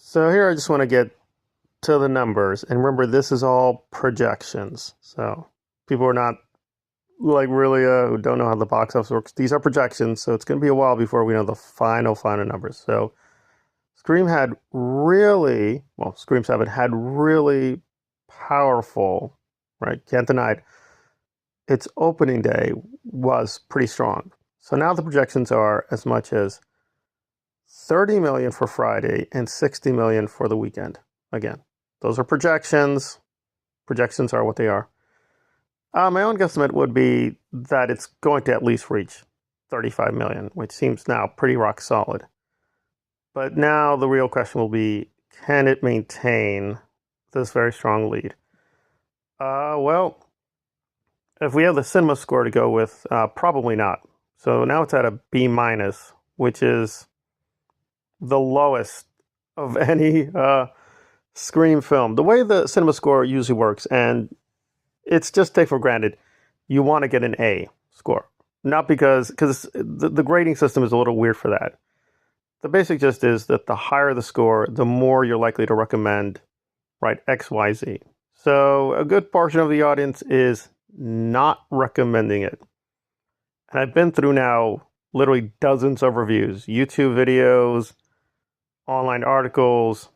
So here I just want to get to the numbers. And remember, this is all projections. So people are not like really who don't know how the box office works. These are projections, so it's going to be a while before we know the final numbers. So Scream 7 had really powerful, right? Can't deny it. Its opening day was pretty strong. So now the projections are as much as 30 million for Friday and 60 million for the weekend. Again, those are projections. Projections are what they are. My own guesstimate would be that it's going to at least reach 35 million, which seems now pretty rock solid. But now the real question will be, can it maintain this very strong lead? Well, if we have the cinema score to go with, probably not. So now it's at a B minus, which is the lowest of any Scream film. The way the cinema score usually works, and it's just take for granted, you want to get an A score. Not because the grading system is a little weird for that. The basic gist is that the higher the score, the more you're likely to recommend, right, X, Y, Z. So a good portion of the audience is not recommending it. And I've been through now literally dozens of reviews, YouTube videos, online articles,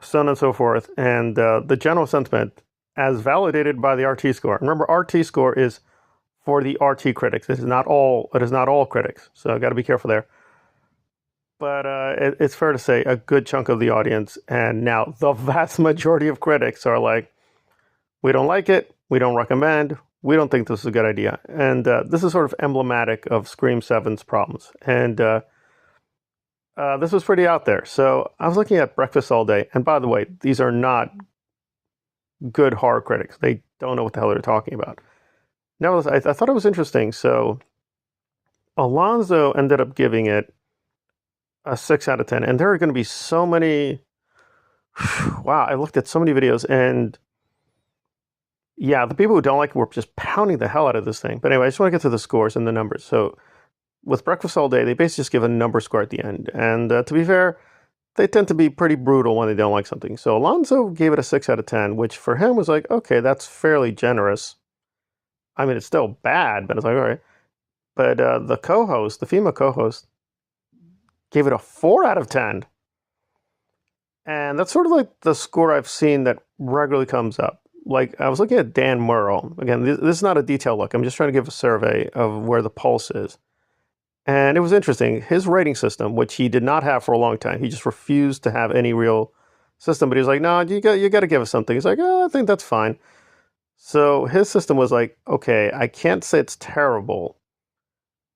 so on and so forth. And the general sentiment, as validated by the RT score. Remember, RT score is for the RT critics. It is not all critics. So I got to be careful there. But it's fair to say a good chunk of the audience, and now the vast majority of critics are like, we don't like it, we don't recommend, we don't think this is a good idea. And this is sort of emblematic of Scream 7's problems. And this was pretty out there. So I was looking at Breakfast All Day. And by the way, these are not good horror critics. They don't know what the hell they're talking about. Nevertheless, I thought it was interesting. So Alonzo ended up giving it a 6 out of 10. And there are going to be so many. Wow, I looked at so many videos, and yeah, the people who don't like it were just pounding the hell out of this thing. But anyway, I just want to get to the scores and the numbers. So with Breakfast All Day, they basically just give a number score at the end. And to be fair, they tend to be pretty brutal when they don't like something. So Alonzo gave it a 6 out of 10, which for him was like, okay, that's fairly generous. I mean, it's still bad, but it's like, all right. But the co-host, the female co-host, gave it a 4 out of 10. And that's sort of like the score I've seen that regularly comes up. Like, I was looking at Dan Murrell. Again, this is not a detailed look. I'm just trying to give a survey of where the pulse is. And it was interesting. His rating system, which he did not have for a long time, he just refused to have any real system. But he was like, no, you got to give us something. He's like, oh, I think that's fine. So his system was like, okay, I can't say it's terrible,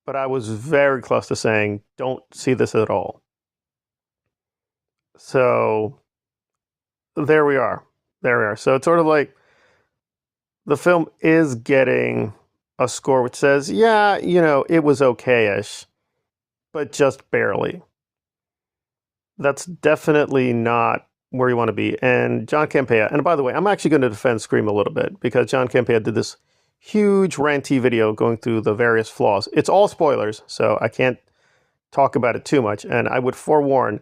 but I was very close to saying, don't see this at all. So there we are. So it's sort of like the film is getting a score which says, yeah, it was okay-ish, but just barely. That's definitely not where you want to be. And John Campea, and by the way, I'm actually going to defend Scream a little bit, because John Campea did this huge ranty video going through the various flaws. It's all spoilers, so I can't talk about it too much. And I would forewarn,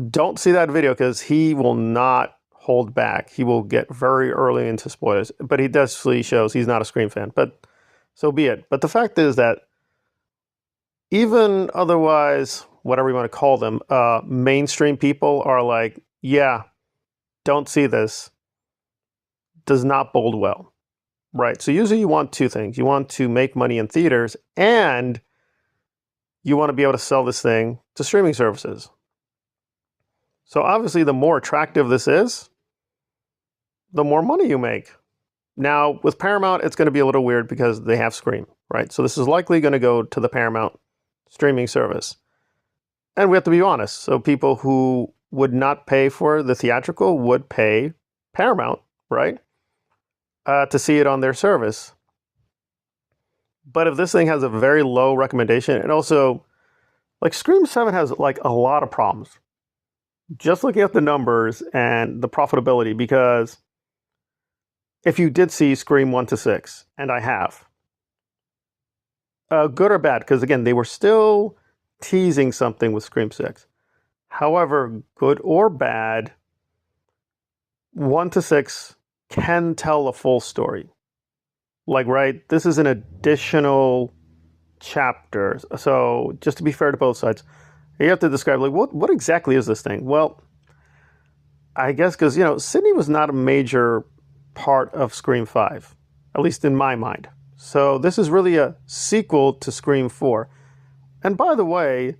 don't see that video, because he will not hold back. He will get very early into spoilers, but he definitely shows he's not a Scream fan, but so be it. But the fact is that even otherwise, whatever you want to call them, mainstream people are like, yeah, don't see this. Does not bode well. Right. So usually you want two things. You want to make money in theaters, and you want to be able to sell this thing to streaming services. So obviously, the more attractive this is, the more money you make. Now, with Paramount, it's going to be a little weird because they have Scream, right? So this is likely going to go to the Paramount streaming service. And we have to be honest. So people who would not pay for the theatrical would pay Paramount, right? To see it on their service. But if this thing has a very low recommendation, and also, like, Scream 7 has like a lot of problems. Just looking at the numbers and the profitability, because if you did see Scream 1 to 6, and I have, good or bad, because again, they were still teasing something with Scream 6. However, good or bad, 1 to 6 can tell a full story. Like, right, this is an additional chapter. So just to be fair to both sides, you have to describe, like, what exactly is this thing? Well, I guess because, Sydney was not a major part of Scream 5, at least in my mind. So this is really a sequel to Scream 4. And by the way,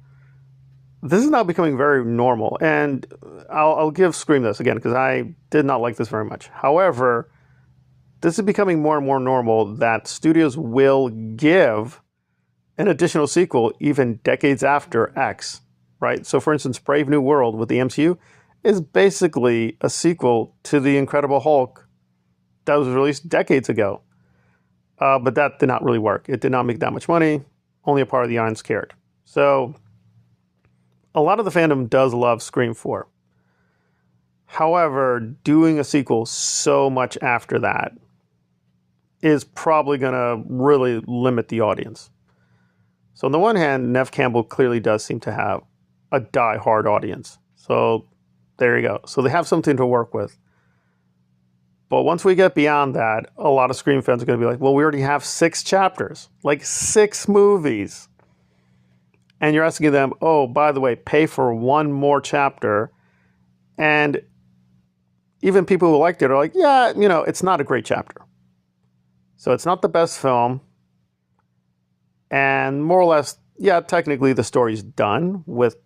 this is now becoming very normal. And I'll give Scream this again, because I did not like this very much. However, this is becoming more and more normal that studios will give an additional sequel even decades after X, right? So for instance, Brave New World with the MCU is basically a sequel to The Incredible Hulk that was released decades ago. But that did not really work. It did not make that much money. Only a part of the audience cared. So a lot of the fandom does love Scream 4. However, doing a sequel so much after that is probably going to really limit the audience. So on the one hand, Neve Campbell clearly does seem to have a die-hard audience. So there you go. So they have something to work with. But once we get beyond that, a lot of Scream fans are going to be like, well, we already have 6 chapters, like 6 movies. And you're asking them, oh, by the way, pay for 1 more chapter. And even people who liked it are like, yeah, it's not a great chapter. So it's not the best film. And more or less, yeah, technically the story's done with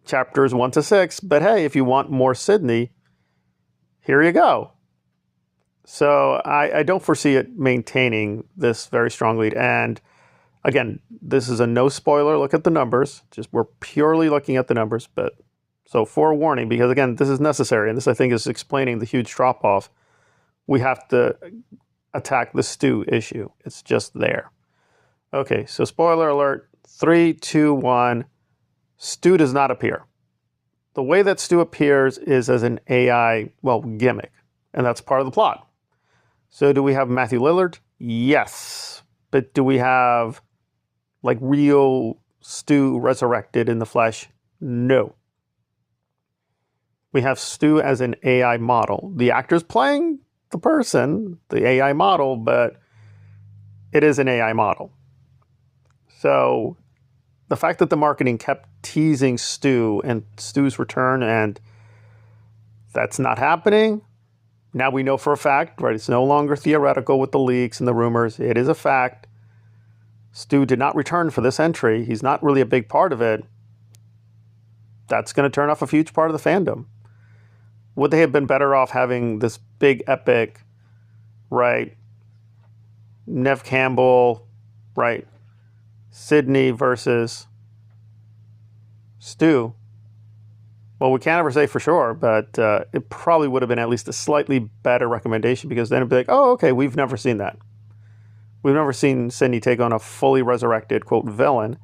chapters 1 to 6. But hey, if you want more Sydney, here you go. So I don't foresee it maintaining this very strong lead. And again, this is a no spoiler look at the numbers. Just we're purely looking at the numbers. But so forewarning, because again, this is necessary. And this, I think, is explaining the huge drop off. We have to attack the Stu issue. It's just there. Okay, so spoiler alert. 3, 2, 1. Stu does not appear. The way that Stu appears is as an AI, gimmick. And that's part of the plot. So do we have Matthew Lillard? Yes. But do we have, real Stu resurrected in the flesh? No. We have Stu as an AI model. The actor's playing the person, the AI model, but it is an AI model. So the fact that the marketing kept teasing Stu and Stu's return, and that's not happening. Now we know for a fact, right? It's no longer theoretical with the leaks and the rumors. It is a fact. Stu did not return for this entry. He's not really a big part of it. That's going to turn off a huge part of the fandom. Would they have been better off having this big epic, right? Neve Campbell, right? Sydney versus Stu. Well, we can't ever say for sure, but it probably would have been at least a slightly better recommendation, because then it'd be like, oh, okay, we've never seen that. We've never seen Sydney take on a fully resurrected, quote, villain.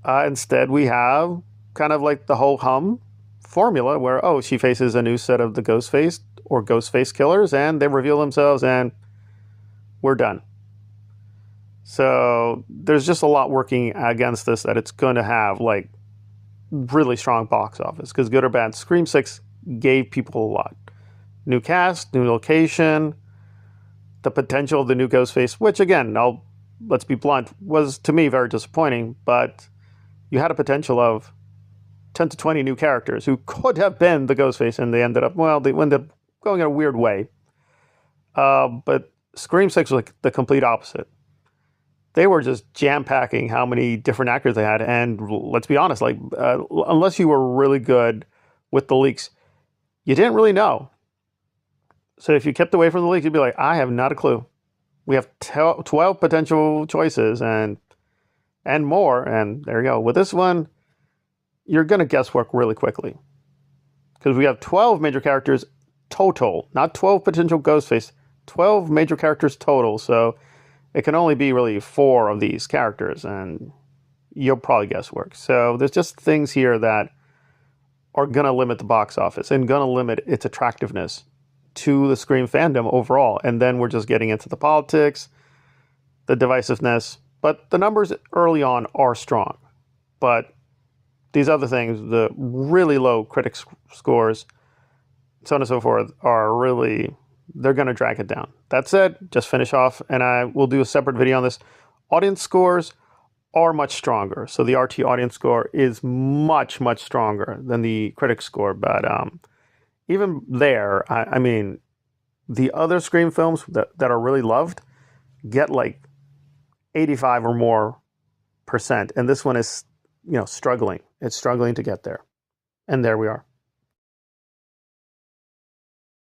Instead, we have kind of like the whole Hum formula where, oh, she faces a new set of the Ghostface or Ghostface killers, and they reveal themselves, and we're done. So there's just a lot working against this, that it's going to have, really strong box office, because good or bad, Scream 6 gave people a lot. New cast, new location, the potential of the new Ghostface, which again, let's be blunt, was to me very disappointing, but you had a potential of 10 to 20 new characters who could have been the Ghostface, and they ended up going in a weird way. But Scream 6 was the complete opposite. They were just jam-packing how many different actors they had. And let's be honest, unless you were really good with the leaks, you didn't really know. So if you kept away from the leaks, you'd be like, I have not a clue. We have 12 potential choices and more. And there you go. With this one, you're going to guesswork really quickly. Because we have 12 major characters total, not 12 potential Ghostface, 12 major characters total. So it can only be really 4 of these characters, and you'll probably guesswork. So there's just things here that are going to limit the box office and going to limit its attractiveness to the Scream fandom overall. And then we're just getting into the politics, the divisiveness. But the numbers early on are strong. But these other things, the really low critic scores, so on and so forth, are really, they're going to drag it down. That said, just finish off, and I will do a separate video on this. Audience scores are much stronger. So the RT audience score is much, much stronger than the critic score. But even there, I mean, the other Scream films that are really loved get like 85 or more %. And this one is, struggling. It's struggling to get there. And there we are.